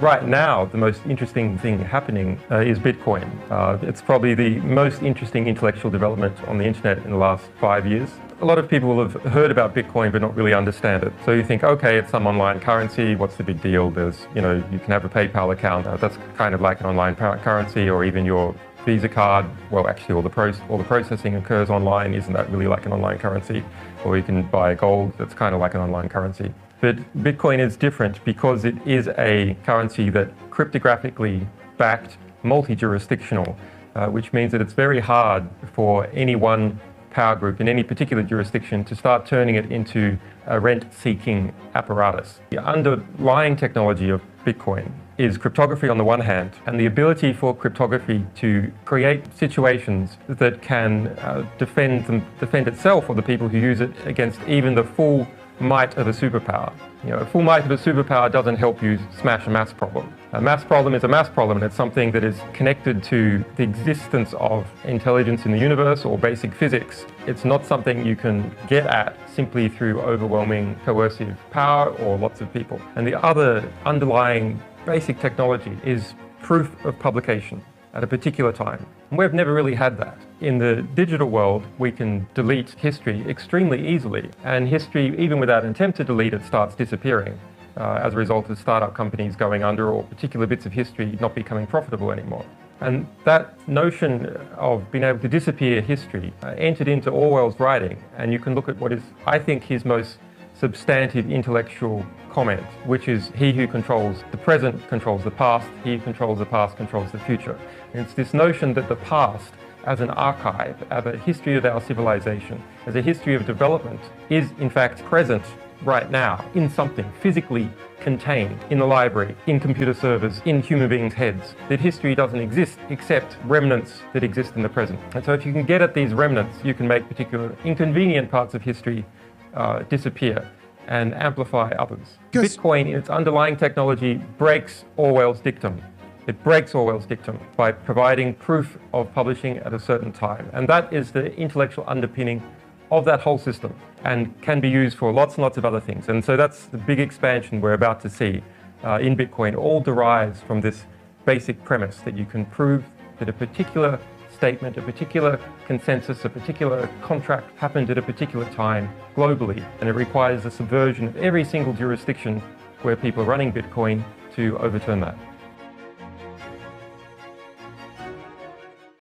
Right now, the most interesting thing happening is Bitcoin. It's probably the most interesting intellectual development on the internet in the last 5 years. A lot of people will have heard about Bitcoin but not really understand it. So you think, okay, it's some online currency, what's the big deal? There's, you can have a PayPal account, that's kind of like an online currency, or even your Visa card. Well, actually all the processing occurs online. Isn't that really like an online currency? Or you can buy gold, that's kind of like an online currency. But Bitcoin is different because it is a currency that cryptographically backed, multi-jurisdictional, which means that it's very hard for any one power group in any particular jurisdiction to start turning it into a rent-seeking apparatus. The underlying technology of Bitcoin is cryptography on the one hand, and the ability for cryptography to create situations that can defend itself or the people who use it against even the full might of a superpower. A full might of a superpower doesn't help you smash a maths problem. A maths problem is a maths problem, and it's something that is connected to the existence of intelligence in the universe or basic physics. It's not something you can get at simply through overwhelming coercive power or lots of people. And the other underlying basic technology is proof of publication at a particular time. And we've never really had that. In the digital world, we can delete history extremely easily, and history, even without an attempt to delete it, starts disappearing as a result of startup companies going under or particular bits of history not becoming profitable anymore. And that notion of being able to disappear history entered into Orwell's writing, and you can look at what is, I think, his most substantive intellectual comment, which is he who controls the present controls the past, he who controls the past controls the future. And it's this notion that the past as an archive, as a history of our civilization, as a history of development, is in fact present right now in something physically contained in the library, in computer servers, in human beings' heads. That history doesn't exist except remnants that exist in the present. And so if you can get at these remnants, you can make particular inconvenient parts of history disappear and amplify others. Yes. Bitcoin, in its underlying technology, breaks Orwell's dictum. It breaks Orwell's dictum by providing proof of publishing at a certain time. And that is the intellectual underpinning of that whole system and can be used for lots and lots of other things. And so that's the big expansion we're about to see in Bitcoin. All derives from this basic premise that you can prove that a particular statement, a particular consensus, a particular contract happened at a particular time globally, and it requires the subversion of every single jurisdiction where people are running Bitcoin to overturn that.